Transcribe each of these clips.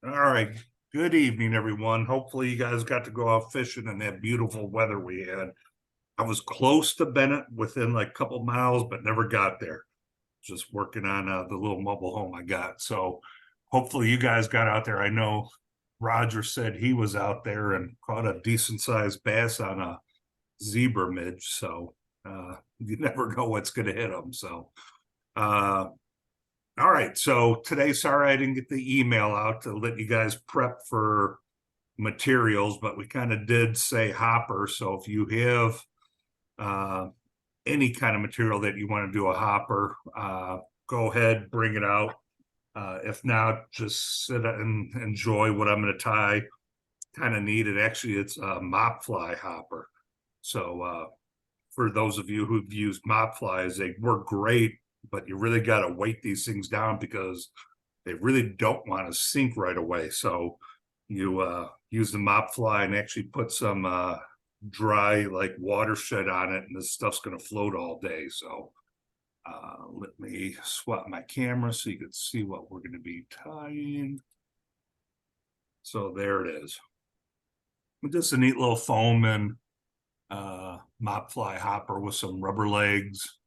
All right. Good evening, everyone. Hopefully you guys got to go out fishing in that beautiful weather we had. I was close to Bennett within like a couple miles, but never got there. Just working on the little mobile home I got. So hopefully you guys got out there. I know Roger said he was out there and caught a decent sized bass on a zebra midge. So you never know what's going to hit them. So uh, all right. So today, sorry I didn't get the email out to let you guys prep for materials, but we kind of did say hopper. So if you have uh, any kind of material that you want to do a hopper, go ahead, bring it out. If not, just sit and enjoy what I'm going to tie. Kind of neat. Actually, it's a mop fly hopper. So for those of you who've used mop flies, they work great, but you really got to weight these things down because they really don't want to sink right away. So you use the mop fly and actually put some dry like watershed on it, and this stuff's going to float all day. So let me swap my camera so you can see what we're going to be tying. So there it is. Just a neat little foam and mop fly hopper with some rubber legs,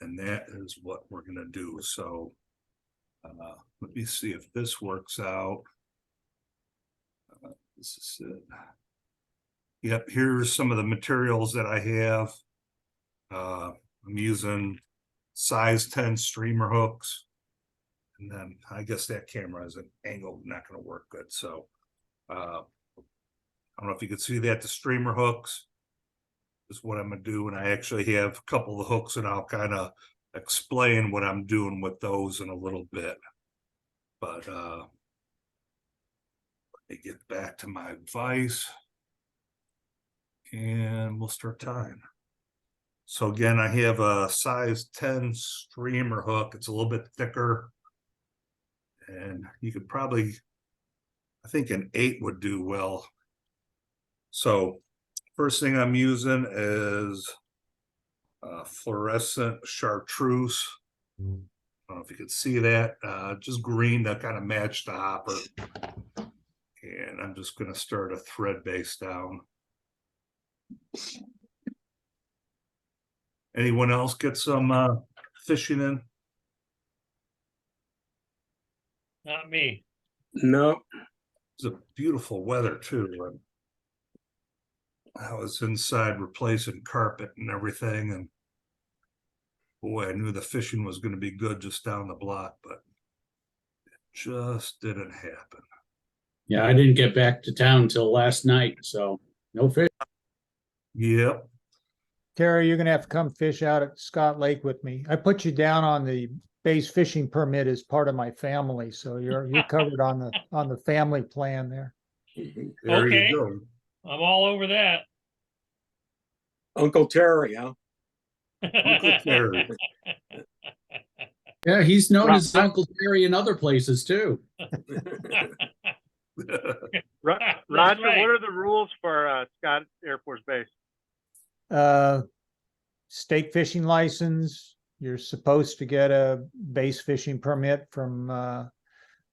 and that is what we're going to do. So let me see if this works out. This is it. Yep, here's some of the materials that I have. I'm using size 10 streamer hooks, and then I guess that camera is an angle not going to work good. So I don't know if you can see that. The streamer hooks is what I'm going to do, and I actually have a couple of the hooks, and I'll kind of explain what I'm doing with those in a little bit. But let me get back to my vise, and we'll start tying. So again, I have a size 10 streamer hook. It's a little bit thicker, and you could probably, I think an 8 would do well. So first thing I'm using is fluorescent chartreuse. I don't know if you can see that, just green to kind of match the hopper. And I'm just going to start a thread base down. Anyone else get some fishing in? Not me. No. It's a beautiful weather too. I was inside replacing carpet and everything, and boy, I knew the fishing was going to be good just down the block, but it just didn't happen. Yeah, I didn't get back to town till last night, so no fish. Yep. Terry, you're gonna have to come fish out at Scott Lake with me. I put you down on the base fishing permit as part of my family, so you're covered on the family plan there. There Okay. you go. I'm all over that. Uncle Terry, huh? Uncle Terry. Yeah, he's known as Uncle Terry in other places too. That's Roger, right. what are the rules for Scott Air Force Base? State fishing license. You're supposed to get a base fishing permit from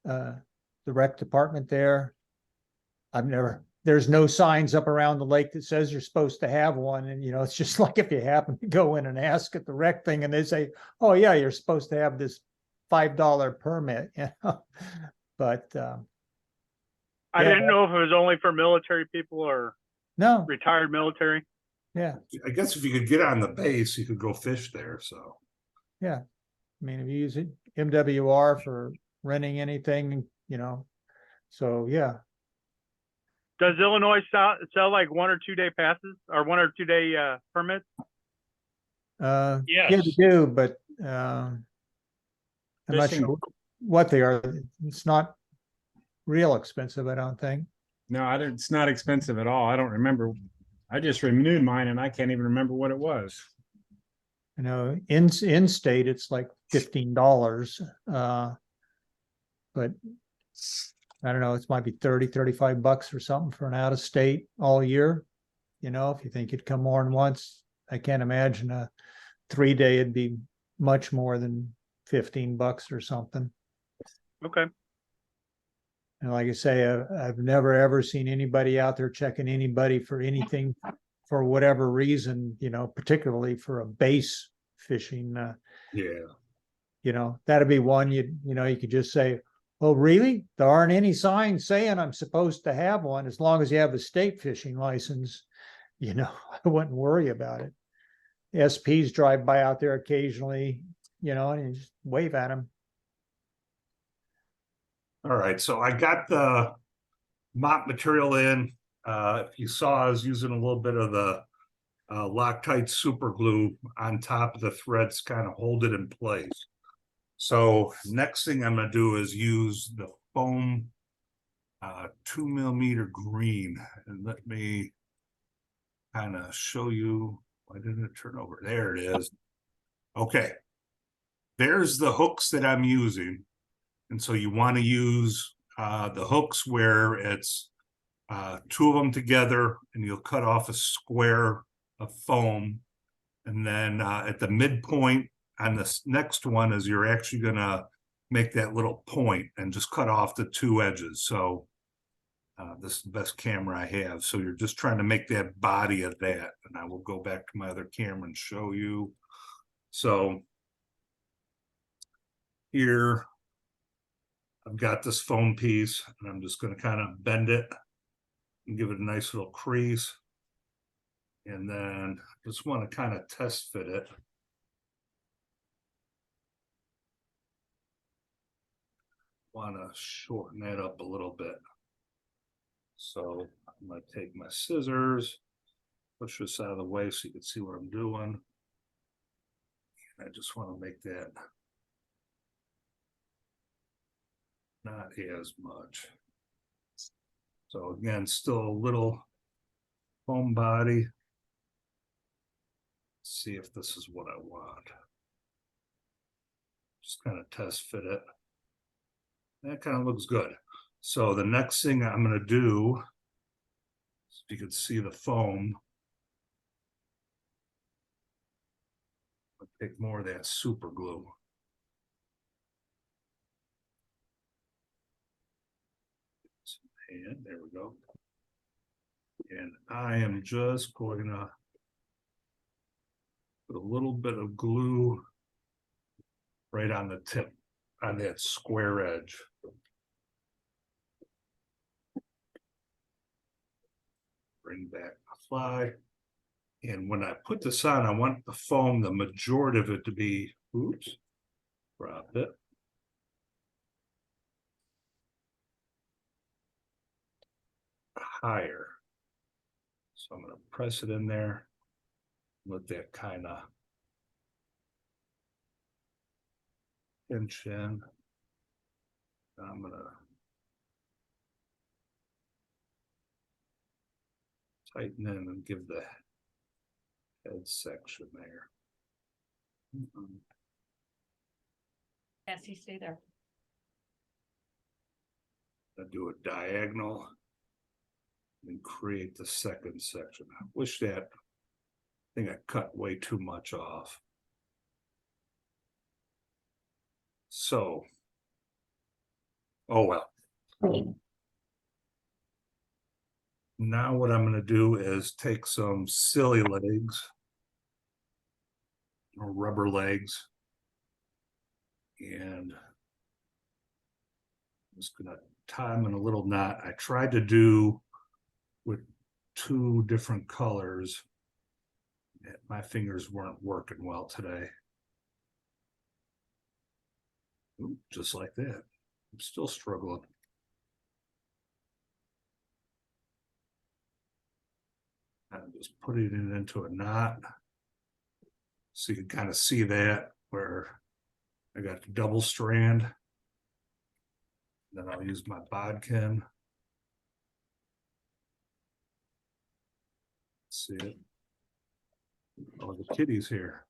the rec department there. There's no signs up around the lake that says you're supposed to have one. And, it's just like if you happen to go in and ask at the rec thing and they say, oh yeah, you're supposed to have this $5 permit, but I Yeah. didn't know if it was only for military people or no, retired military. yeah. I guess if you could get on the base, you could go fish there. So I mean, if you use it MWR for renting anything, so yeah. Does Illinois sell like 1 or 2 day passes or 1 or 2 day permits? Yeah, Yes. they do, but I'm not Fishing. sure what they are. It's not real expensive, I don't think. No, it's not expensive at all. I don't remember. I just renewed mine and I can't even remember what it was. In state it's like $15. But I don't know, it might be 30-35 bucks or something for an out of state all year. If you think you'd come more than once, I can't imagine a 3-day it'd be much more than 15 bucks or something. Okay. And like I say, I've never ever seen anybody out there checking anybody for anything for whatever reason, particularly for a base fishing. Yeah, That'd be one you could just say, "Oh, really? There aren't any signs saying I'm supposed to have one. As long as you have a state fishing license, I wouldn't worry about it." SPs drive by out there occasionally, and you just wave at them. all right, so I got the mop material in. If you saw, I was using a little bit of the Loctite super glue on top of the threads, kind of hold it in place. So next thing I'm gonna do is use the foam 2mm green, and let me kind of show you. Why didn't it turn over? There it is. Okay, there's the hooks that I'm using. And so you want to use the hooks where it's two of them together, and you'll cut off a square of foam. And then at the midpoint on this next one is you're actually going to make that little point and just cut off the two edges. So this is the best camera I have. So you're just trying to make that body of that. And I will go back to my other camera and show you. So here I've got this foam piece, and I'm just going to kind of bend it and give it a nice little crease. And then just want to kind of test fit it. Want to shorten that up a little bit. So I'm going to take my scissors, push this out of the way so you can see what I'm doing. And I just want to make that not as much. So again, still a little foam body. Let's see if this is what I want. Just kind of test fit it. That kind of looks good. So the next thing I'm going to do, if you can see the foam, I'll take more of that super glue. And there we go. And I am just going to put a little bit of glue right on the tip, on that square edge. Bring back the fly. And when I put this on, I want the foam, the majority of it to be, oops, drop it. Higher. So I'm going to press it in there, let that kind of pinch in. I'm going to tighten in and give the head section there. Cassie, stay there. I do a diagonal and create the second section. I wish that, I think I cut way too much off. So, oh well. Now what I'm going to do is take some silly legs or rubber legs, and I'm just going to tie them in a little knot. I tried to do with two different colors. My fingers weren't working well today. Ooh, just like that. I'm still struggling. I'm just putting it into a knot. So you can kind of see that where I got the double strand. Then I'll use my bodkin. See it? Oh, the kitty's here.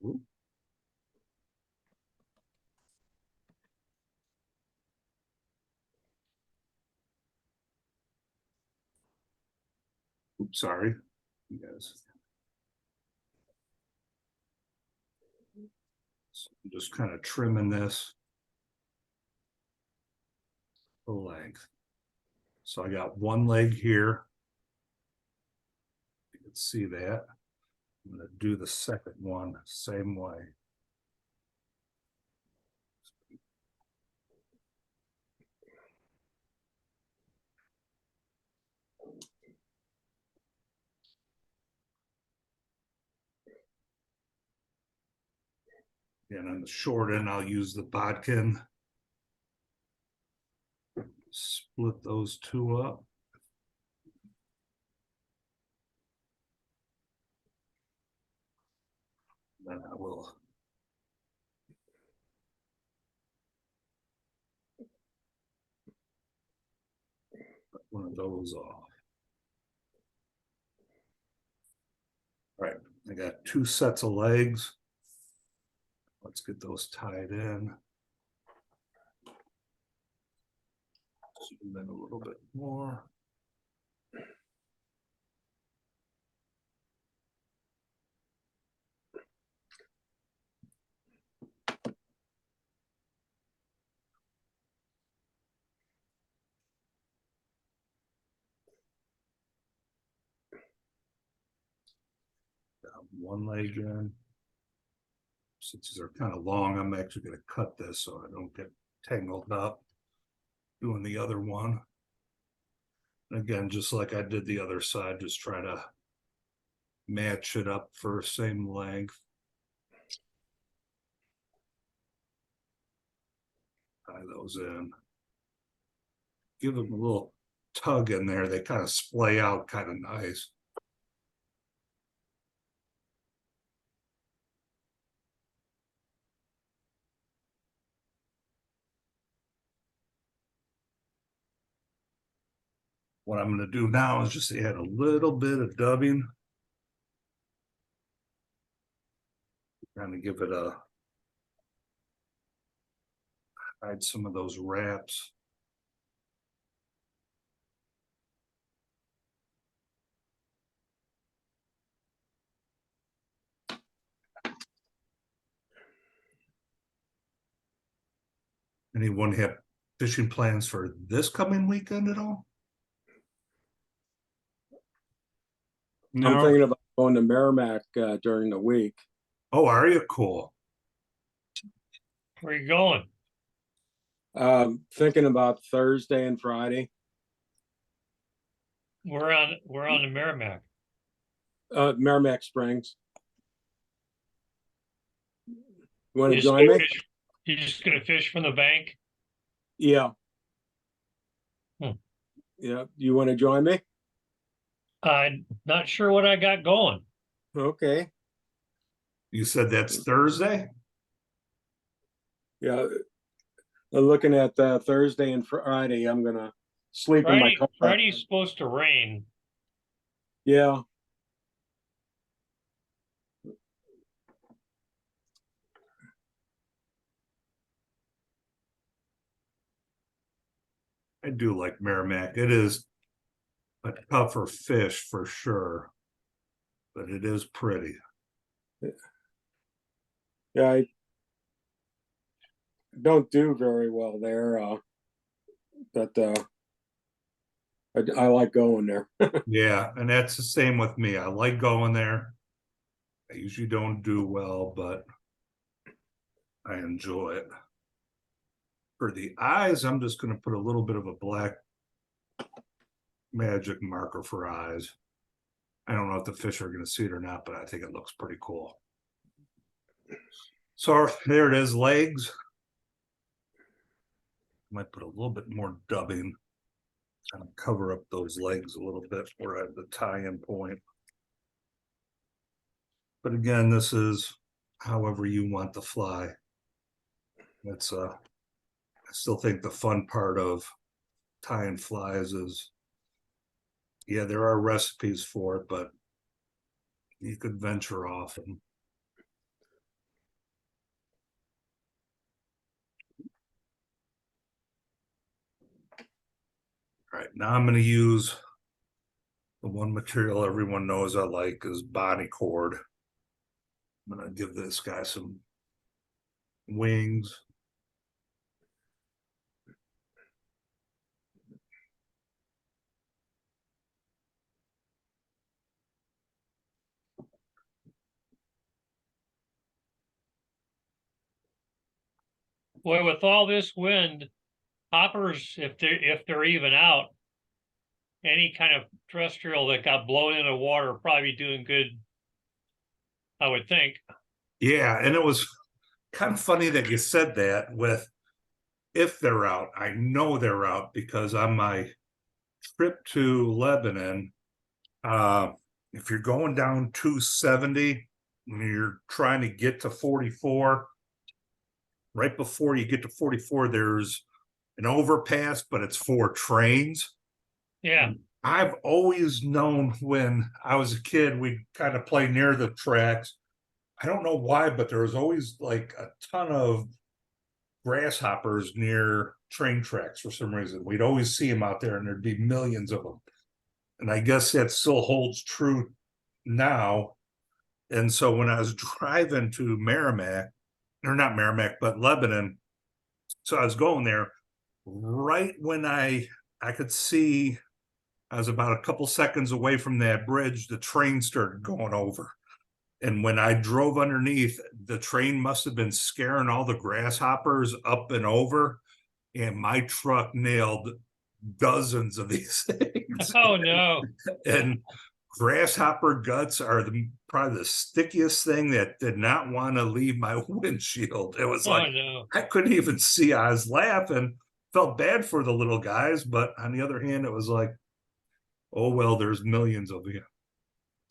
Ooh. Oops, sorry. You guys. So I'm just kind of trimming this. the length. So I got one leg here. You can see that. I'm gonna do the second one same way. And on the short end, I'll use the bodkin. Split those two up. Then I will put one of those off. All right, I got two sets of legs. Let's get those tied in. Zoom in a little bit more. Got one leg in. Since these are kind of long, I'm actually going to cut this so I don't get tangled up doing the other one. Again, just like I did the other side, just try to match it up for same length. Tie those in. Give them a little tug in there. They kind of splay out kind of nice. What I'm going to do now is just add a little bit of dubbing. Kind of give it a, hide some of those wraps. Anyone have fishing plans for this coming weekend at all? No, I'm thinking about going to Merrimack during the week. Oh, are you? Cool. Where you going? Thinking about Thursday and Friday. We're on the Merrimack. Merrimack Springs. You want to You just join gonna me? fish- You just gonna fish from the bank? Yeah. Hmm. Yeah. You want to join me? I'm not sure what I got going. Okay. You said that's Thursday? Yeah. I'm looking at Thursday and Friday. I'm gonna sleep in my car. Friday's supposed to rain. Yeah. I do like Merrimack. It is a tougher fish for sure, but it is pretty. Yeah. I don't do very well there, but I like going there. Yeah, and that's the same with me. I like going there. I usually don't do well, but I enjoy it. For the eyes, I'm just going to put a little bit of a black magic marker for eyes. I don't know if the fish are going to see it or not, but I think it looks pretty cool. So there it is, legs. Might put a little bit more dubbing, kind of cover up those legs a little bit where I have the tie-in point. But again, this is however you want the fly. It's I still think the fun part of tying flies is, yeah, there are recipes for it, but you could venture off and all right, now I'm going to use the one material everyone knows I like is body cord. I'm going to give this guy some wings. Boy, with all this wind, hoppers, if they're even out, any kind of terrestrial that got blown into water probably doing good, I would think. Yeah, and it was kind of funny that you said that with if they're out. I know they're out because on my trip to Lebanon, if you're going down 270 and you're trying to get to 44, right before you get to 44, there's an overpass, but it's for trains. Yeah. I've always known when I was a kid, we kind of play near the tracks. I don't know why, but there was always like a ton of grasshoppers near train tracks for some reason. We'd always see them out there and there'd be millions of them. And I guess that still holds true now. And so when I was driving to Merrimack, or not Merrimack, but Lebanon, so I was going there right when I could see I was about a couple seconds away from that bridge, the train started going over. And when I drove underneath, the train must have been scaring all the grasshoppers up and over. And my truck nailed dozens of these things. Oh, no. And grasshopper guts are probably the stickiest thing that did not want to leave my windshield. It was Oh, like, no. I couldn't even see. I was laughing, felt bad for the little guys. But on the other hand, it was like, oh, well, there's millions of you.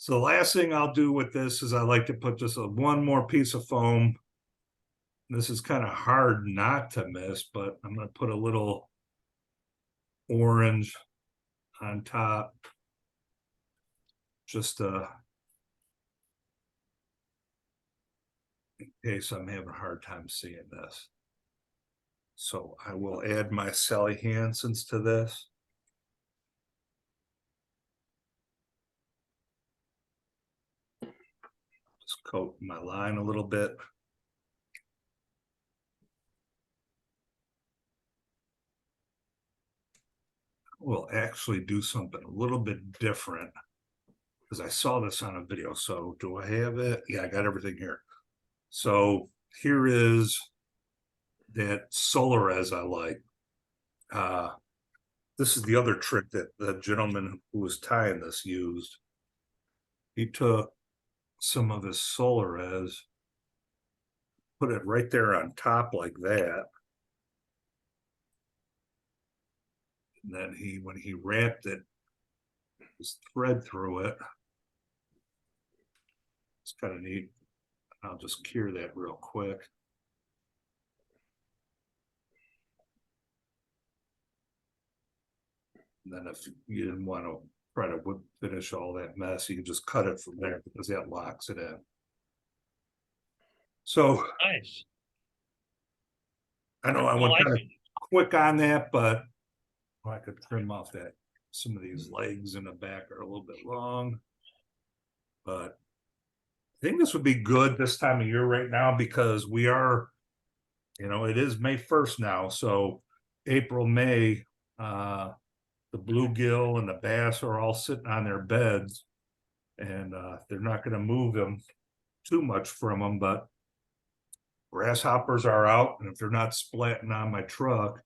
So the last thing I'll do with this is I like to put just one more piece of foam. This is kind of hard not to miss, but I'm going to put a little orange on top. Just in case I'm having a hard time seeing this. So I will add my Sally Hansen's to this. Just coat my line a little bit. We'll actually do something a little bit different because I saw this on a video. So do I have it? Yeah, I got everything here. So here is that Solarez I like. This is the other trick that the gentleman who was tying this used. He took some of his Solarez, put it right there on top like that. And then when he wrapped it, his thread through it. It's kind of neat. I'll just cure that real quick. And then if you didn't want to try to finish all that mess, you can just cut it from there because that locks it in. So Nice. I know I I went like kind of it. quick on that, but I could trim off that. Some of these legs in the back are a little bit long, but I think this would be good this time of year right now because we are, it is May 1st now. So April, May, the bluegill and the bass are all sitting on their beds and they're not going to move them too much from them, but grasshoppers are out. And if they're not splatting on my truck,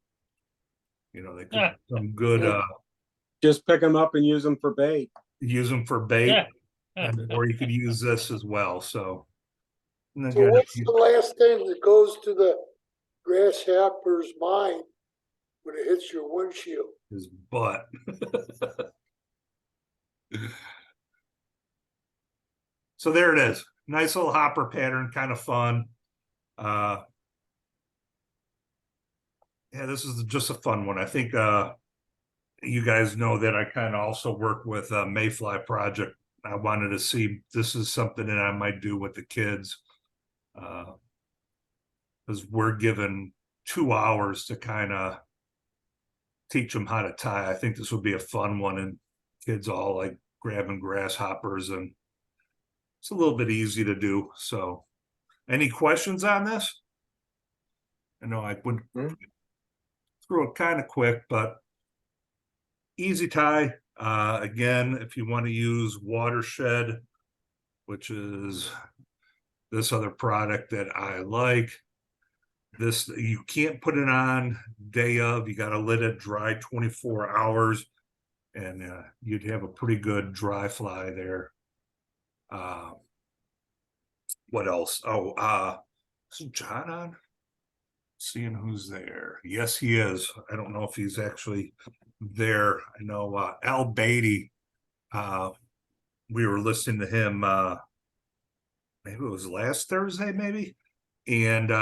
they could be some good, Just pick them up and use them for bait. use them for bait, Yeah. or you could use this as well. So, and So again, what's the last thing that goes to the grasshopper's mind when it hits your windshield? his butt. So there it is. Nice little hopper pattern, kind of fun. Yeah, this is just a fun one. I think you guys know that I kind of also work with Mayfly Project. I wanted to see this is something that I might do with the kids because we're given 2 hours to kind of teach them how to tie. I think this would be a fun one, and kids all like grabbing grasshoppers, and it's a little bit easy to do. So, any questions on this? I know I went through it kind of quick, but easy tie. Again, if you want to use Watershed, which is this other product that I like, This, you can't put it on day of, you gotta let it dry 24 hours. And you'd have a pretty good dry fly there. What else? Oh, is John on? Seeing who's there. Yes, he is. I don't know if he's actually there. I know Al Beatty, we were listening to him maybe it was last Thursday, maybe. And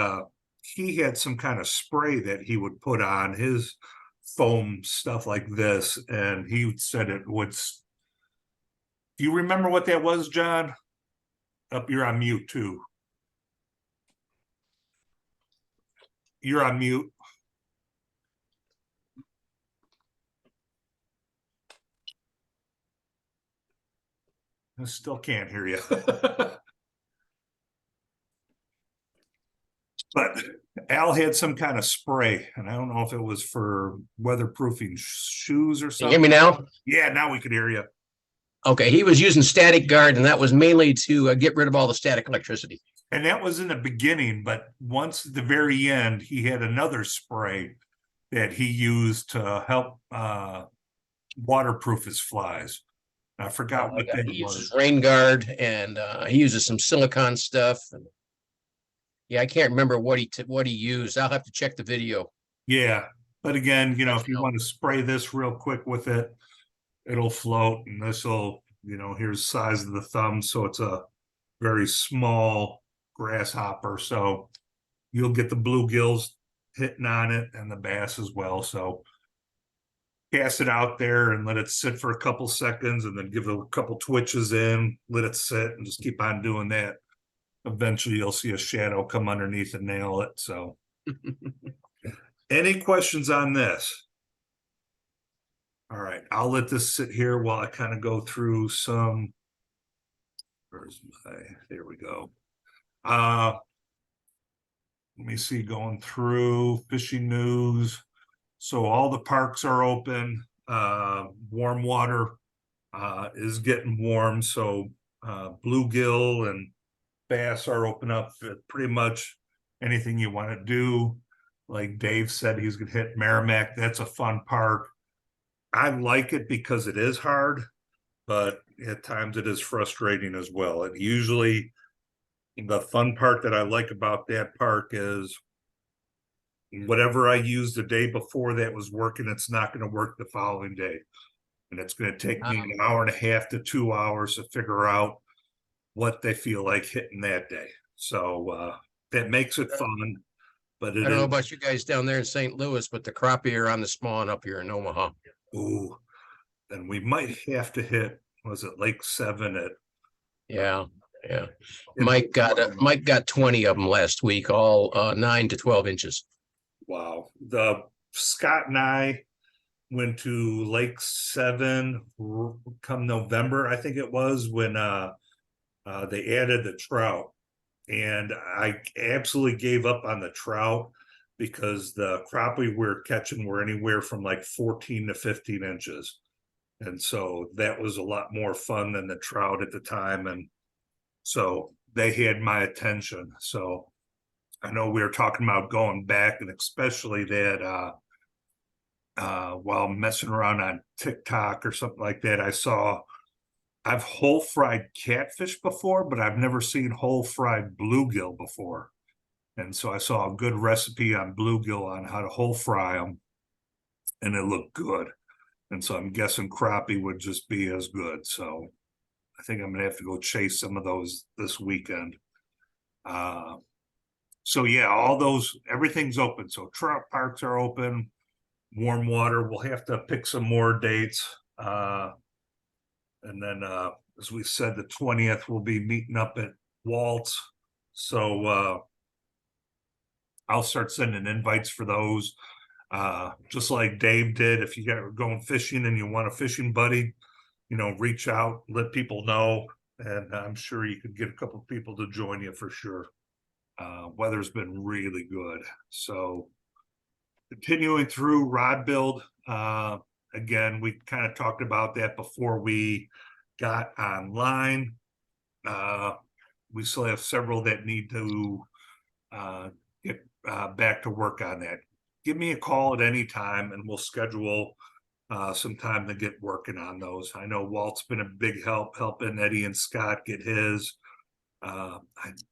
he had some kind of spray that he would put on his foam stuff like this, and he said it would. Do you remember what that was, John? Up, you're on mute too. You're on mute. I still can't hear you. But Al had some kind of spray, and I don't know if it was for weatherproofing shoes or Can you hear me something. now? Yeah, now we can hear you. Okay, he was using static guard, and that was mainly to get rid of all the static electricity. And that was in the beginning, but once at the very end, he had another spray that he used to help waterproof his flies. I forgot what that He was. uses rain guard, and he uses some silicone stuff. And yeah, I can't remember what he used. I'll have to check the video. Yeah, but again, you know, if you want to spray this real quick with it, it'll float, and this will, you know, here's the size of the thumb, so it's a very small grasshopper. So you'll get the bluegills hitting on it and the bass as well. So cast it out there and let it sit for a couple seconds, and then give it a couple twitches in, let it sit, and just keep on doing that. Eventually you'll see a shadow come underneath and nail it. So any questions on this? All right, I'll let this sit here while I kind of go through some. Where's my, there we go. Let me see, going through fishing news. So all the parks are open. Warm water is getting warm. So bluegill and bass are open up for pretty much anything you want to do. Like Dave said, he's gonna hit Merrimack. That's a fun park. I like it because it is hard, but at times it is frustrating as well. And usually the fun part that I like about that park is whatever I used the day before that was working, it's not going to work the following day. And it's going to take me an hour and a half to 2 hours to figure out what they feel like hitting that day. So that makes it fun. But I don't know about you guys down there in St. Louis, but the crappie are on the spawn up here in Omaha. Ooh, then we might have to hit, was it Lake 7 at? Yeah. Mike got 20 of them last week, all 9 to 12 inches. Wow. Scott and I went to Lake 7 come November, I think it was, when they added the trout. And I absolutely gave up on the trout because the crappie we're catching were anywhere from like 14 to 15 inches. And so that was a lot more fun than the trout at the time. And so they had my attention. So I know we were talking about going back, and especially that while messing around on TikTok or something like that, I've whole fried catfish before, but I've never seen whole fried bluegill before. And so I saw a good recipe on bluegill on how to whole fry them, and it looked good. And so I'm guessing crappie would just be as good. So I think I'm gonna have to go chase some of those this weekend. So yeah, everything's open. So trout parks are open, warm water. We'll have to pick some more dates. And then, as we said, the 20th, we'll be meeting up at Waltz. So I'll start sending invites for those. Just like Dave did, if you are going fishing and you want a fishing buddy, reach out, let people know, and I'm sure you could get a couple of people to join you for sure. Weather's been really good. So continuing through rod build, again, we kind of talked about that before we got online. We still have several that need to get back to work on that. Give me a call at any time and we'll schedule some time to get working on those. I know Walt's been a big help helping Eddie and Scott get his. I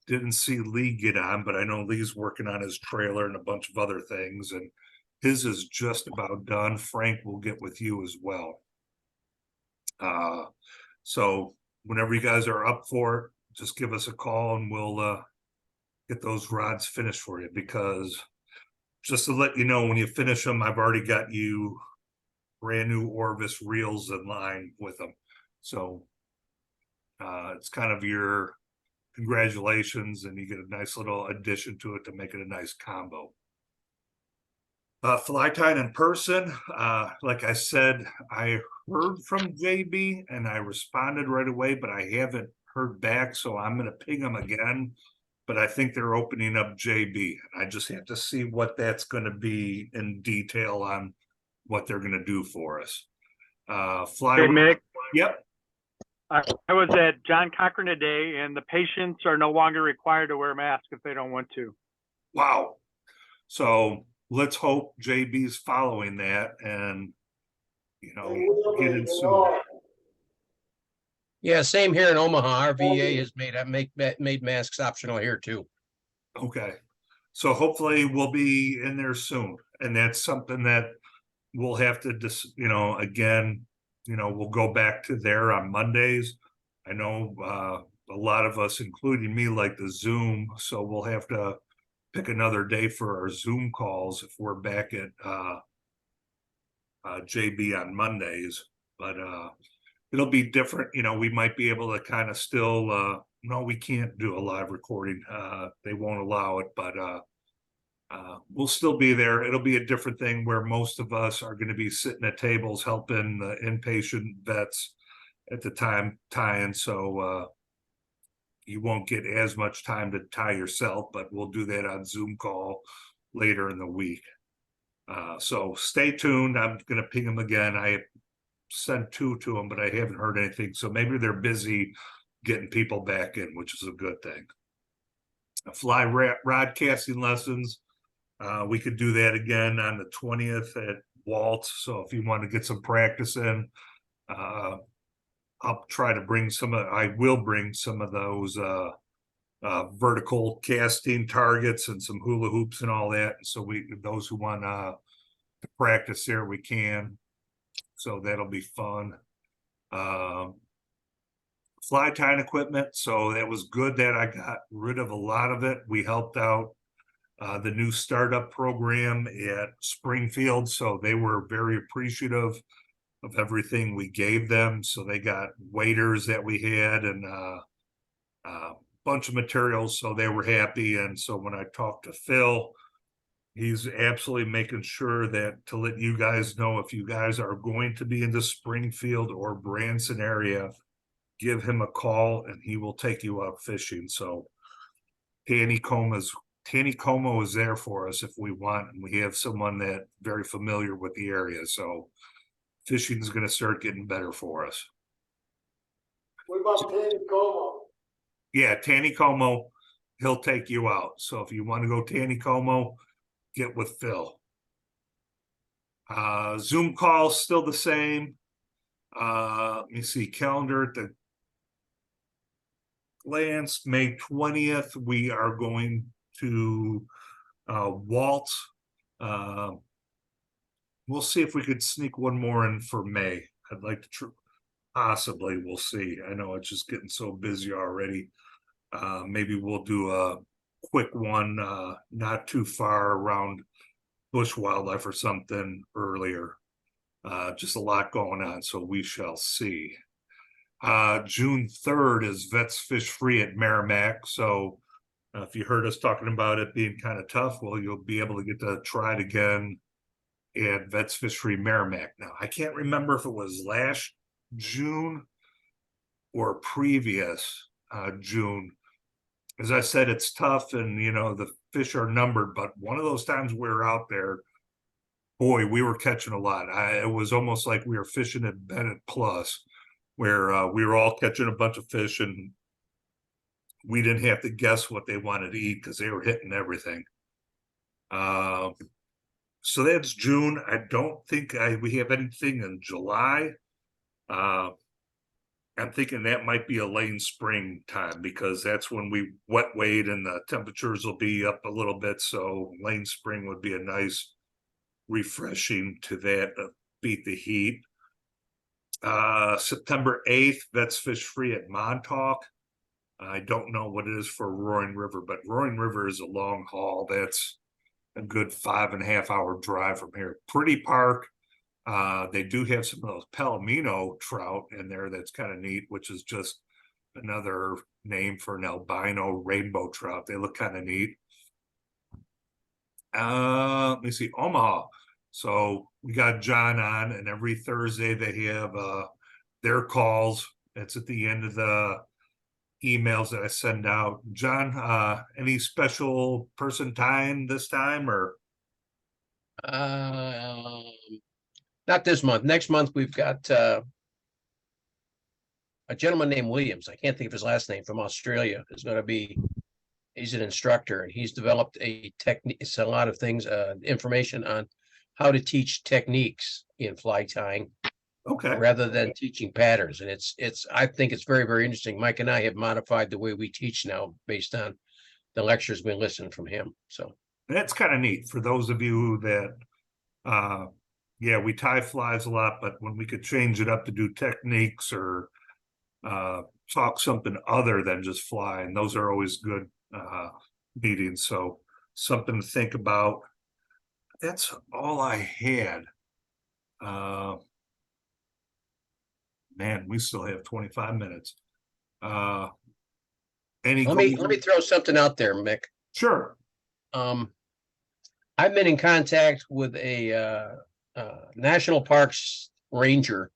didn't see Lee get on, but I know Lee's working on his trailer and a bunch of other things, and his is just about done. Frank will get with you as well. So whenever you guys are up for it, just give us a call and we'll get those rods finished for you, because just to let you know, when you finish them, I've already got you brand new Orvis reels in line with them. So it's kind of your congratulations, and you get a nice little addition to it to make it a nice combo. Fly tying in person, like I said, I heard from JB and I responded right away, but I haven't heard back, so I'm gonna ping them again. But I think they're opening up JB. I just have to see what that's gonna be in detail on what they're gonna do for us. Fly. Hey, Mick. Yep. I was at John Cochran today, and the patients are no longer required to wear masks if they don't want to. Wow. So let's hope JB's following that and, you know, get it soon. Yeah, same here in Omaha. Our VA has made masks optional here too. Okay. So hopefully we'll be in there soon. And that's something that we'll have to just, you know, again, you know, we'll go back to there on Mondays. I know a lot of us, including me, like the Zoom. So we'll have to pick another day for our Zoom calls if we're back at JB on Mondays. But it'll be different. You know, we might be able to kind of still, no, we can't do a live recording. They won't allow it, but we'll still be there. It'll be a different thing where most of us are going to be sitting at tables helping the inpatient vets at the time tying. So you won't get as much time to tie yourself, but we'll do that on Zoom call later in the week. So stay tuned. I'm going to ping them again. I sent 2 to them, but I haven't heard anything. So maybe they're busy getting people back in, which is a good thing. Fly rod casting lessons. We could do that again on the 20th at Walt. So if you want to get some practice in, I'll try to bring I will bring some of those vertical casting targets and some hula hoops and all that. So those who want to practice there, we can. So that'll be fun. Fly tying equipment. So that was good that I got rid of a lot of it. We helped out the new startup program at Springfield. So they were very appreciative of everything we gave them. So they got waders that we had and a bunch of materials. So they were happy. And so when I talked to Phil, he's absolutely making sure that to let you guys know, if you guys are going to be in the Springfield or Branson area, give him a call and he will take you out fishing. So Taneycomo is there for us if we want, and we have someone that very familiar with the area. So fishing is going to start getting better for us. What about Taneycomo? Yeah, Taneycomo, he'll take you out. So if you want to go Taneycomo, get with Phil. Zoom call still the same. Let me see, calendar at the glance. May 20th, we are going to Walt. We'll see if we could sneak one more in for May. I'd like to possibly, we'll see. I know it's just getting so busy already. Maybe we'll do a quick one, not too far around bush wildlife or something earlier. Just a lot going on, so we shall see. June 3rd is Vets Fish Free at Merrimack. So if you heard us talking about it being kind of tough, well, you'll be able to get to try it again at Vets Fish Free Merrimack. Now, I can't remember if it was last June or previous June. As I said, it's tough and, you know, the fish are numbered, but one of those times we were out there, boy, we were catching a lot. It was almost like we were fishing at Bennett Plus, where we were all catching a bunch of fish and we didn't have to guess what they wanted to eat because they were hitting everything. So that's June. I don't think we have anything in July. I'm thinking that might be a late spring time because that's when we wet wade and the temperatures will be up a little bit. So late spring would be a nice refreshing to that, beat the heat. September 8th, Vets Fish Free at Montauk. I don't know what it is for Roaring River, but Roaring River is a long haul. That's a good 5.5 hour drive from here. Pretty Park. They do have some of those Palomino trout in there. That's kind of neat, which is just another name for an albino rainbow trout. They look kind of neat. Let me see, Omaha. So we got John on, and every Thursday they have their calls. It's at the end of the emails that I send out. John, any special person time this time or? Not this month. Next month, we've got a gentleman named Williams. I can't think of his last name, from Australia. Is going to be, he's an instructor, and he's developed a technique. It's a lot of things, information on how to teach techniques in fly tying. Okay. Rather than teaching patterns. And I think it's very, very interesting. Mike and I have modified the way we teach now based on the lectures we listen from him. So that's kind of neat for those of you that, yeah, we tie flies a lot, but when we could change it up to do techniques or talk something other than just flying, those are always good meetings. So something to think about. That's all I had. Man, we still have 25 minutes. Any let me throw something out there, Mick. Sure. I've been in contact with a national parks ranger,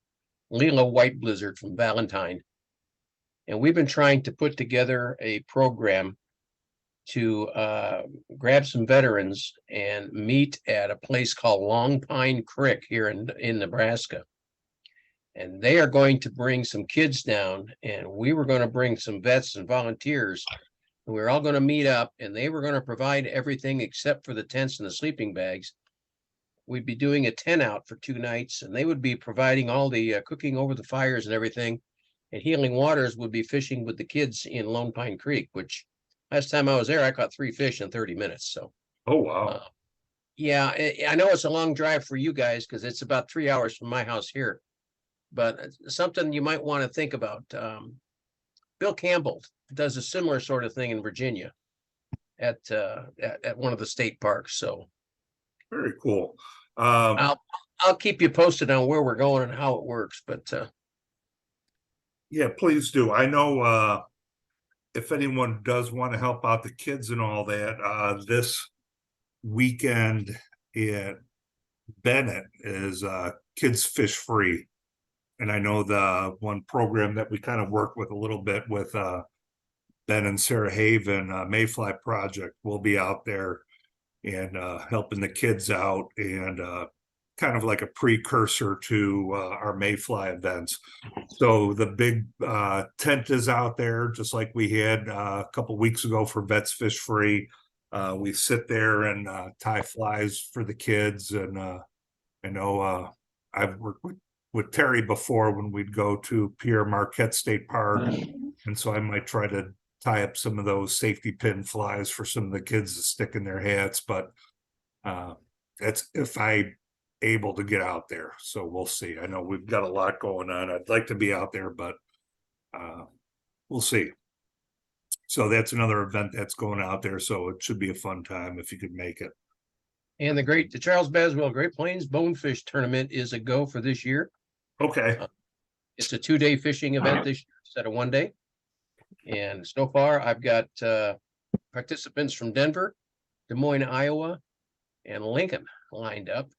Leela White Blizzard from Valentine, and we've been trying to put together a program to grab some veterans and meet at a place called Long Pine Creek here in Nebraska. And they are going to bring some kids down, and we were going to bring some vets and volunteers, and we were all going to meet up, and they were going to provide everything except for the tents and the sleeping bags. We'd be doing a tent out for 2 nights, and they would be providing all the cooking over the fires and everything. And Healing Waters would be fishing with the kids in Lone Pine Creek, which last time I was there, I caught 3 fish in 30 minutes. So, oh, wow. Yeah, I know it's a long drive for you guys because it's about 3 hours from my house here. But something you might want to think about. Bill Campbell does a similar sort of thing in Virginia at one of the state parks. So very cool. I'll keep you posted on where we're going and how it works. But yeah, please do. I know if anyone does want to help out the kids and all that, this weekend at Bennett is Kids Fish Free. And I know the one program that we kind of work with a little bit with Ben and Sarah Haven, Mayfly Project, will be out there and helping the kids out, and kind of like a precursor to our Mayfly events. So the big tent is out there, just like we had a couple weeks ago for Vets Fish Free. We sit there and tie flies for the kids, and I know I've worked with Terry before when we'd go to Pierre Marquette State Park. And so I might try to tie up some of those safety pin flies for some of the kids to stick in their hats, but that's if I'm able to get out there. So we'll see. I know we've got a lot going on. I'd like to be out there, but we'll see. So that's another event that's going out there. So it should be a fun time if you could make it. And the Charles Baswell Great Plains Bonefish Tournament is a go for this year. Okay. It's a 2-day fishing event this year instead of 1 day. And so far, I've got participants from Denver, Des Moines, Iowa, and Lincoln lined up.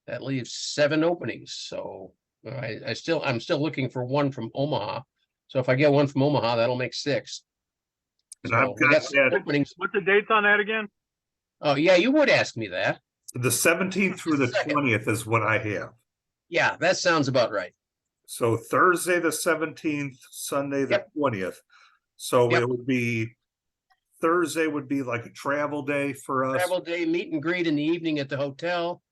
That leaves 7 openings. So I'm still looking for one from Omaha. So if I get one from Omaha, that'll make 6. And So I've got that. openings. What's the dates on that again? Oh yeah, you would ask me that. The 17th through the 20th is what I have. Yeah, that sounds about right. So Thursday the 17th, Sunday the 20th. So Yep. it would be Thursday would be like a travel day for us. Travel day, meet and greet in the evening at the hotel.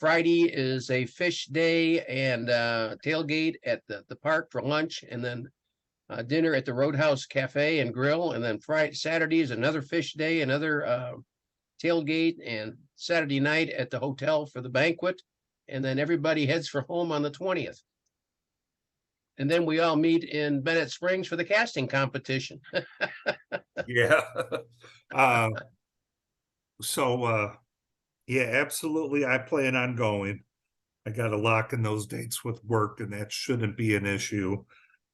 Friday is a fish day and tailgate at the park for lunch, and then dinner at the Roadhouse Cafe and Grill. And then Saturday is another fish day, another tailgate, and Saturday night at the hotel for the banquet. And then everybody heads for home on the 20th. And then we all meet in Bennett Springs for the casting competition. Yeah. Yeah, absolutely. I plan on going. I got to lock in those dates with work, and that shouldn't be an issue.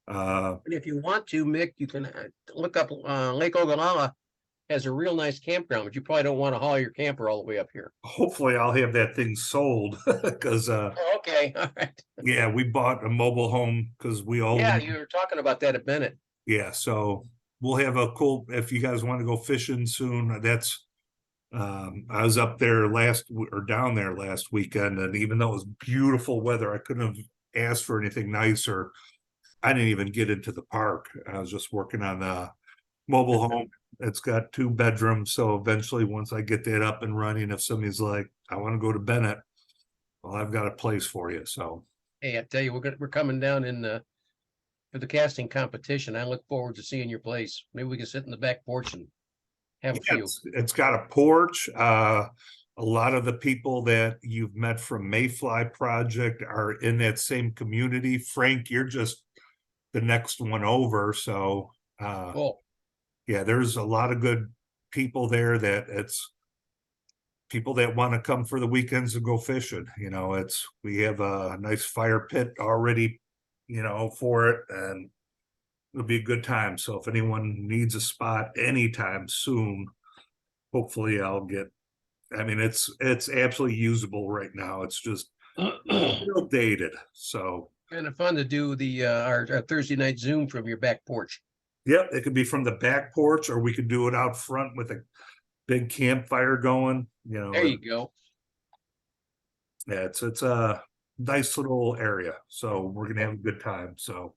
And if you want to, Mick, you can look up Lake Ogallala has a real nice campground, but you probably don't want to haul your camper all the way up here. Hopefully I'll have that thing sold because Okay, all right. yeah, we bought a mobile home because we all Yeah, you were talking about that at Bennett. yeah, so we'll have a cool, if you guys want to go fishing soon, that's I was up there down there last weekend, and even though it was beautiful weather, I couldn't have asked for anything nicer. I didn't even get into the park. I was just working on the mobile home. It's got 2 bedrooms, so eventually once I get that up and running, if somebody's like, I want to go to Bennett, well, I've got a place for you. So Hey, I tell you, we're coming down in for the casting competition. I look forward to seeing your place. Maybe we can sit in the back porch and have a few. it's got a porch. A lot of the people that you've met from Mayfly Project are in that same community. Frank, you're just the next one over. So Cool. yeah, there's a lot of good people there that it's people that want to come for the weekends and go fishing. You know, we have a nice fire pit already, you know, for it, and it'll be a good time. So if anyone needs a spot anytime soon, hopefully I'll get, I mean, it's absolutely usable right now. It's just real dated. So Kind of fun to do our Thursday night Zoom from your back porch. yep, it could be from the back porch, or we could do it out front with a big campfire going, you know. There you go. Yeah, it's a nice little area, so we're gonna have a good time. So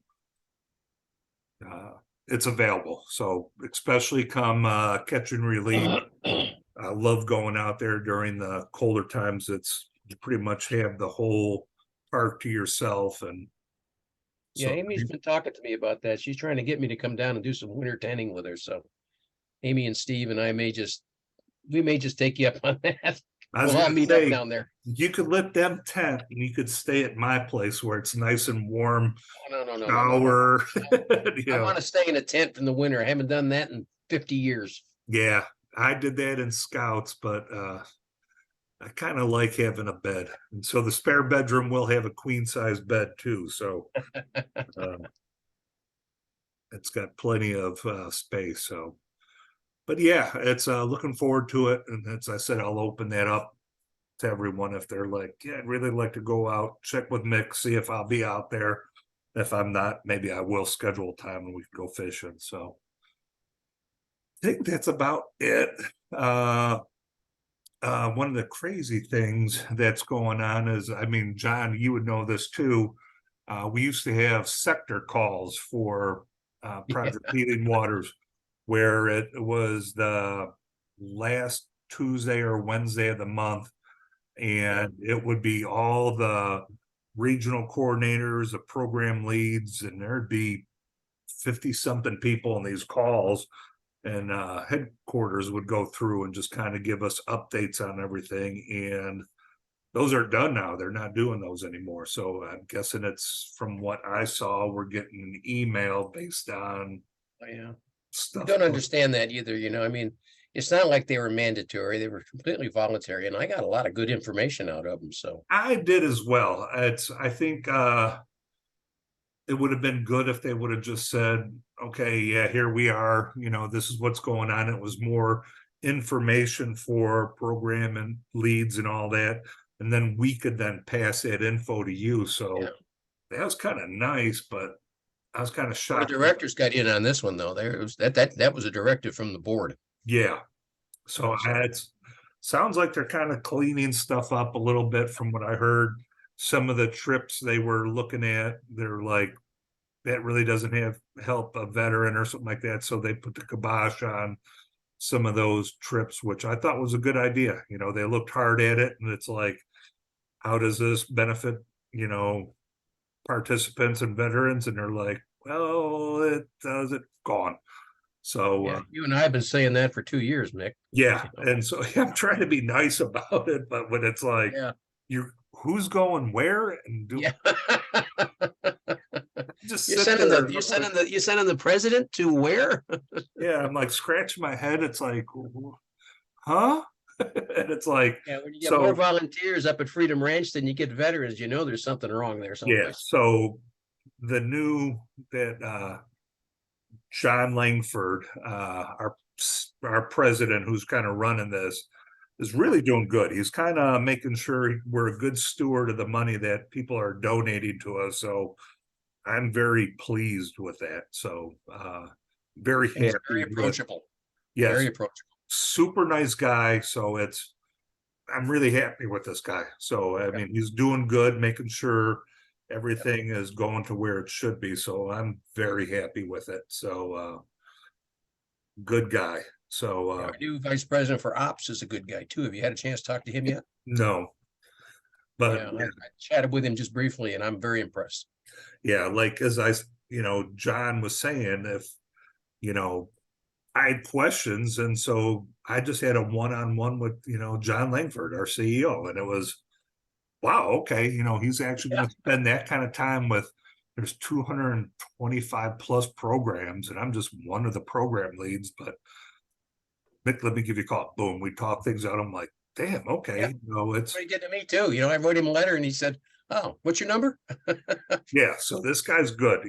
it's available. So especially come catch and release. I love going out there during the colder times. You pretty much have the whole park to yourself, and Yeah, so Amy's been talking to me about that. She's trying to get me to come down and do some winter tanning with her. So Amy and Steve and I may just take you up on that. I was We'll all gonna meet up say, down there. you could let them tent, and you could stay at my place where it's nice and warm. No. Shower. You I know. want to stay in a tent in the winter. I haven't done that in 50 years. Yeah, I did that in Scouts, but I kind of like having a bed. And so the spare bedroom will have a queen size bed too. So it's got plenty of space. So, but yeah, it's looking forward to it. And as I said, I'll open that up to everyone if they're like, yeah, I'd really like to go out, check with Mick, see if I'll be out there. If I'm not, maybe I will schedule a time and we can go fishing. So I think that's about it. One of the crazy things that's going on is, I mean, John, you would know this too. We used to have sector calls for Project Healing Waters, where it was the last Tuesday or Wednesday of the month, and it would be all the regional coordinators, the program leads, and there'd be 50 something people in these calls. And headquarters would go through and just kind of give us updates on everything. And those are done now. They're not doing those anymore. So I'm guessing it's, from what I saw, we're getting an email based on Yeah. I stuff. don't understand that either. I mean, it's not like they were mandatory. They were completely voluntary, and I got a lot of good information out of them. So I did as well. I think it would have been good if they would have just said, okay, yeah, here we are, this is what's going on. It was more information for program and leads and all that. And then we could then pass that info to you. So yeah. that was kind of nice, but I was kind of The shocked. directors got in on this one though. There was that was a directive from the board. Yeah. So it sounds like they're kind of cleaning stuff up a little bit from what I heard. Some of the trips they were looking at, they're like, that really doesn't help a veteran or something like that. So they put the kibosh on some of those trips, which I thought was a good idea. You know, they looked hard at it, and it's like, how does this benefit, you know, participants and veterans? And they're like, well, it does, it gone. So Yeah, you and I have been saying that for 2 years, Mick. yeah, and so I'm trying to be nice about it, but when it's like, Yeah. you who's going where and do Yeah. just You're sit sending there the and you're look sending like- the you're sending the president to where? yeah, I'm like scratching my head. It's like, huh? And it's like, Yeah, when you get so more volunteers up at Freedom Ranch than you get veterans, you know there's something wrong there yeah, someplace. so the new that John Langford, our president, who's kind of running this, is really doing good. He's kind of making sure we're a good steward of the money that people are donating to us. So I'm very pleased with that. So very And he's happy. very with- approachable. yes, Very approachable. super nice guy. So I'm really happy with this guy. So I mean, he's doing good, making sure everything is going to where it should be. So I'm very happy with it. So good guy. So Yeah, our new vice president for ops is a good guy too. Have you had a chance to talk to him yet? no, but Yeah, I chatted with him just briefly, and I'm very impressed. yeah, like as John was saying, if I had questions, and so I just had a one-on-one with John Langford, our CEO, and it was wow, okay, he's actually going to spend that kind of time with. There's 225 plus programs, and I'm just one of the program leads. But Mick, let me give you a call. Boom, we talk things out. I'm like, damn, okay, Yeah. it's What he did to me too. I wrote him a letter, and he said, "Oh, what's your number?" yeah. So this guy's good,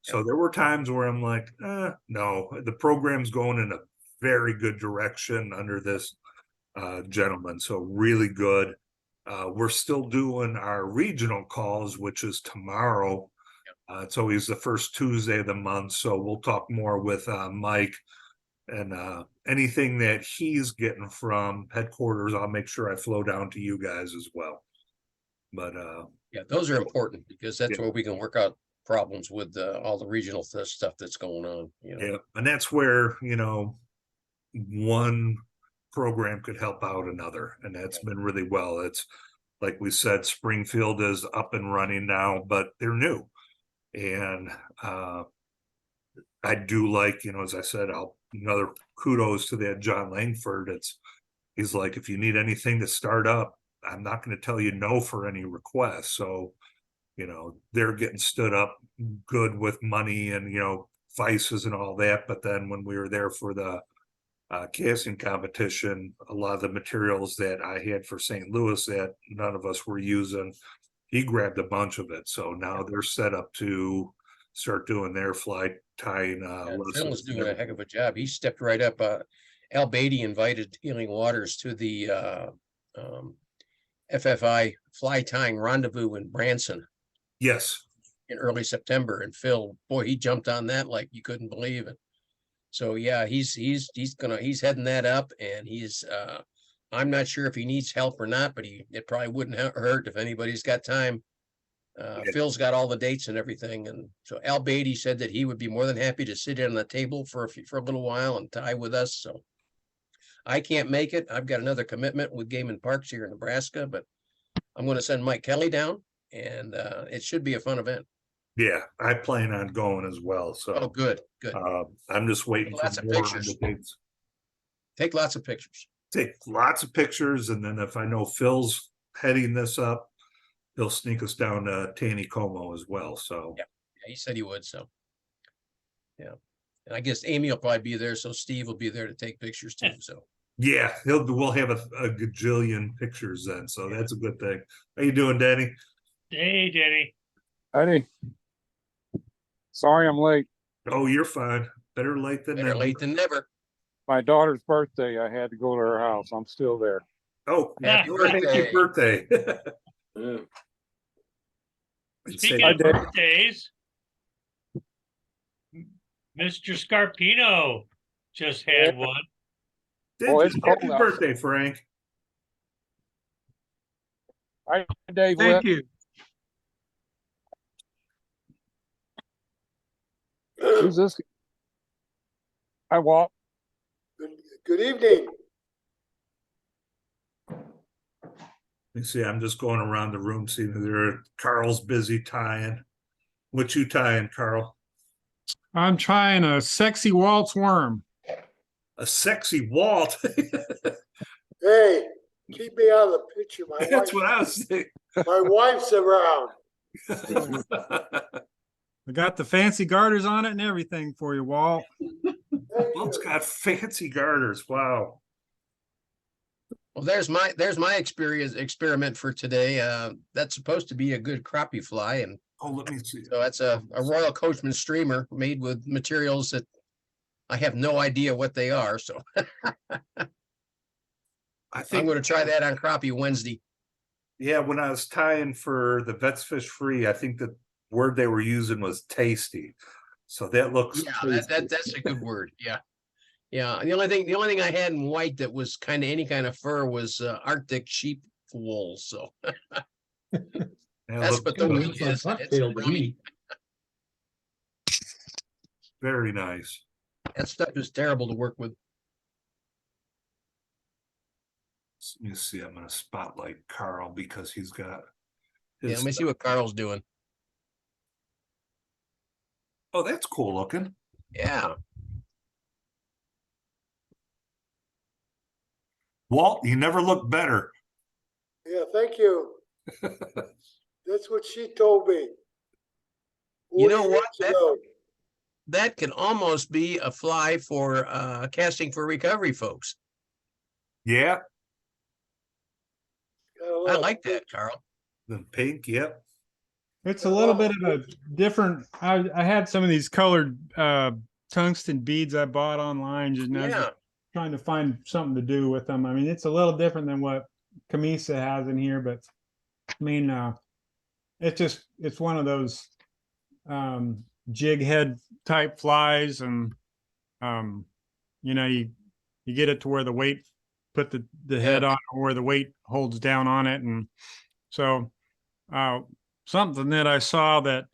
So there were times where I'm like, no, the program's going in a very good direction under this gentleman. So really good. We're still doing our regional calls, which is tomorrow. It's always the first Tuesday of the month. So we'll talk more with Mike and anything that he's getting from headquarters. I'll make sure I flow down to you guys as well. But yeah, those are important because that's Yeah. where we can work out problems with all the regional stuff that's going on. yeah, and that's where one program could help out another, and that's been really well. It's like we said, Springfield is up and running now, but they're new, and I do like, as I said, another kudos to that John Langford. He's like, if you need anything to start up, I'm not going to tell you no for any requests. So, they're getting stood up good with money and, vices and all that. But then when we were there for the casting competition, a lot of the materials that I had for St. Louis that none of us were using, he grabbed a bunch of it. So now they're set up to start doing their fly tying. Phil's doing a heck of a job. He stepped right up. Al Beatty invited Healing Waters to the FFI fly tying rendezvous in Branson Yes. in early September. And Phil, boy, he jumped on that like you couldn't believe it. So yeah, he's heading that up, and he's I'm not sure if he needs help or not, but it probably wouldn't hurt if anybody's got time. Phil's got all the dates and everything, and so Al Beatty said that he would be more than happy to sit in on the table for a little while and tie with us. So I can't make it. I've got another commitment with Game and Parks here in Nebraska, but I'm going to send Mike Kelly down, and it should be a fun event. Yeah, I plan on going as well. So Oh, good. I'm just waiting Take lots for of more on pictures. the dates. Take lots of pictures. Take lots of pictures, and then if I know Phil's heading this up, he'll sneak us down to Taneycomo as well. So Yeah, he said he would. So yeah, and I guess Amy will probably be there, so Steve will be there to take pictures too. So yeah, we'll have a gajillion pictures then. So that's a good thing. How you doing, Danny? Hey, Danny. Eddie. Sorry I'm late. Oh, you're fine. Better late than better never. late than never. My daughter's birthday, I had to go to her house. I'm still there. Oh, Happy happy birthday. Yeah. Speaking I of did. birthdays, Mr. Scarpino just had one. Oh, it's cold Happy outside. birthday, Frank. Hi, Dave. Thank Whip. you. Who's this? Hi, Walt. Good evening. You see, I'm just going around the room, seeing there. Carl's busy tying. What you tying, Carl? I'm trying a sexy waltz worm. A sexy Walt. Hey, keep me out of the picture. That's what I was thinking. My wife's around. I got the fancy garters on it and everything for you, Walt. Thank Walt's you. got fancy garters. Wow. Well, there's my experiment for today. That's supposed to be a good crappie fly, and Oh, let me see. so that's a Royal Coachman streamer made with materials that I have no idea what they are. So I I'm think, going to try that on crappie Wednesday. yeah, when I was tying for the Vets Fish Free, I think the word they were using was tasty. So that looks Yeah, tasty. that's a good word. Yeah. Yeah. The only thing I had in white that was kind of any kind of fur was Arctic sheep wool. So That that's looks what the good. wheat is. It's Bucktail to brownie. me. Very nice. That stuff is terrible to work with. Let me see. I'm going to spotlight Carl because he's got Yeah, his. let me see what Carl's doing. Oh, that's cool looking. Yeah. Walt, you never look better. Yeah, thank you. That's what she told me. You know 40 what? years ago. That can almost be a fly for casting for recovery folks. Yeah, Got a I lot like of- that, Carl. the pink. Yep. It's a little bit of a different. I had some of these colored tungsten beads I bought online, just now Yeah. trying to find something to do with them. I mean, it's a little different than what Camisa has in here, but I mean, it's one of those jig head type flies, and you get it to where the weight put the head on, or where the weight holds down on it, and so something that I saw that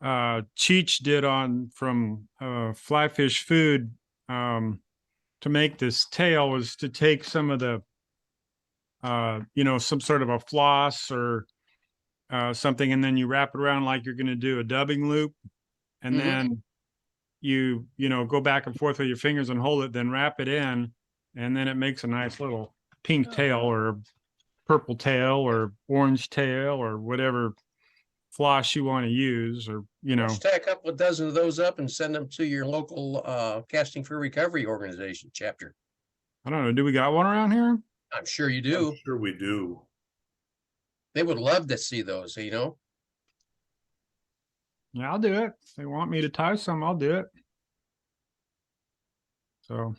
Cheech did on from Fly Fish Food to make this tail was to take some of the some sort of a floss or something, and then you wrap it around like you're going to do a dubbing loop, and then you go back and forth with your fingers and hold it, then wrap it in, and then it makes a nice little pink tail or purple tail or orange tail or whatever floss you want to use, or Let's tie a couple of dozen of those up and send them to your local casting for recovery organization chapter. I don't know, do we got one around here? I'm sure you do. I'm sure we do. They would love to see those, Yeah, I'll do it. If they want me to tie some, I'll do it. So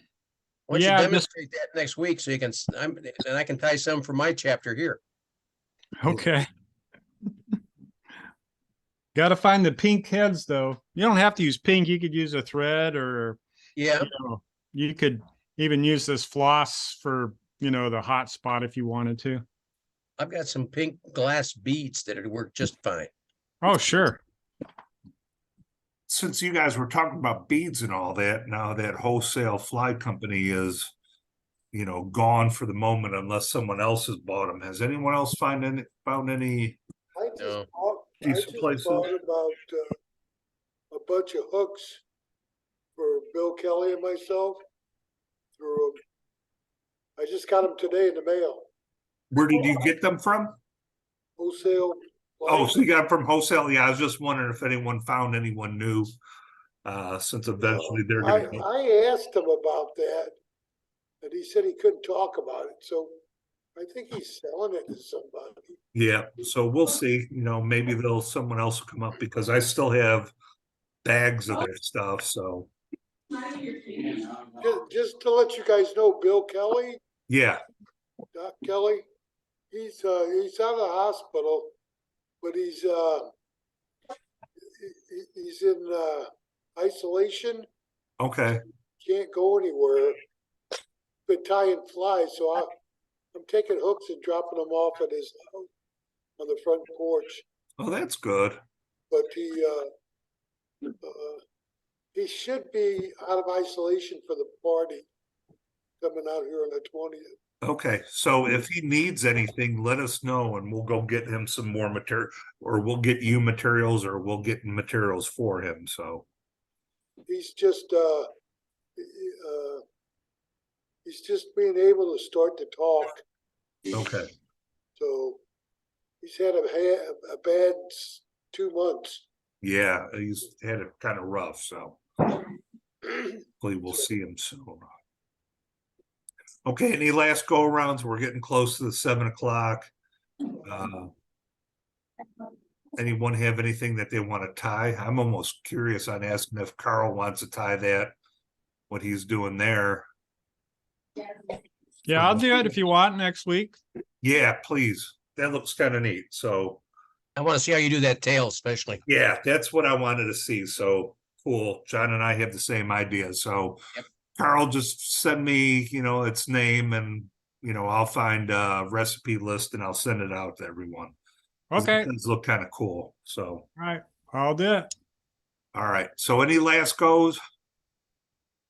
Why don't Yeah, you demonstrate that next week so you can, and I can tie some for my chapter here. okay. Got to find the pink heads though. You don't have to use pink. You could use a thread, or Yeah. you could even use this floss for the hot spot if you wanted to. I've got some pink glass beads that would work just fine. Oh, sure. Since you guys were talking about beads and all that, now that wholesale fly company is, gone for the moment unless someone else has bought them. Has anyone else found any? I just No. bought, Decent places? about a bunch of hooks for Bill Kelly and myself. Through I just got them today in the mail. Where did you get them from? Wholesale. Oh, so you got them from wholesale. Yeah, I was just wondering if anyone found anyone new. Since eventually they're gonna. I asked him about that, and he said he couldn't talk about it. So I think he's selling it to somebody. Yeah, so we'll see. Maybe someone else will come up because I still have bags of their stuff. So Just to let you guys know, Bill Kelly, yeah, Doc Kelly, he's out of the hospital, but he's in isolation. okay. Can't go anywhere. Been tying flies, so I'm taking hooks and dropping them off at his house on the front porch. Oh, that's good. But he should be out of isolation for the party coming out here on the 20th. Okay, so if he needs anything, let us know and we'll go get him some more material, or we'll get you materials, or we'll get materials for him, so. He's just he's just being able to start to talk. Okay, So he's had a bad 2 months. yeah, he's had it kind of rough, so hopefully we'll see him soon. Okay, any last go arounds? We're getting close to the 7 o'clock. Anyone have anything that they want to tie? I'm almost curious on asking if Carl wants to tie that, what he's doing there. Yeah, I'll do it if you want next week. Yeah, please. That looks kind of neat. So I want to see how you do that tail, especially. yeah, that's what I wanted to see. So cool. John and I have the same idea. So Yep. Carl, just send me, its name, and I'll find a recipe list and I'll send it out to everyone. 'Cause Okay, it does look kind of cool. So all right, I'll do it. all right. So any last goes?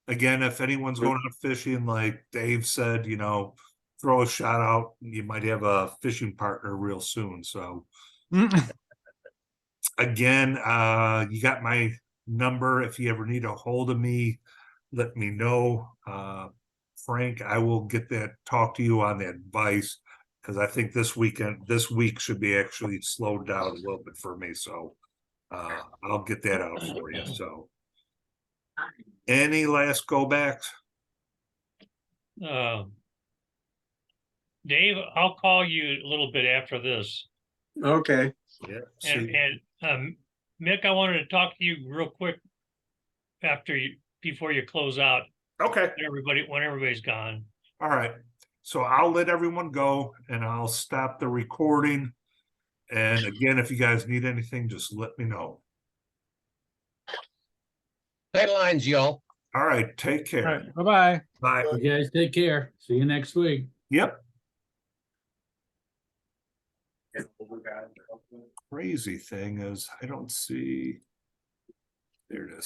Again, if anyone's going out fishing, like Dave said, throw a shot out. You might have a fishing partner real soon. So again, you got my number. If you ever need a hold of me, let me know. Frank, I will talk to you on the advice, because I think this week should be actually slowed down a little bit for me. So I'll get that out for you. So any last go backs? Dave, I'll call you a little bit after this. Okay. Yeah. And Mick, I wanted to talk to you real quick before you close out, Okay. when everybody's gone. All right. So I'll let everyone go and I'll stop the recording. And again, if you guys need anything, just let me know. Tight lines, y'all. All right. Take All care. right, bye-bye. Bye. You guys take care. See you next week. Yep. Crazy thing is, I don't see. There it is.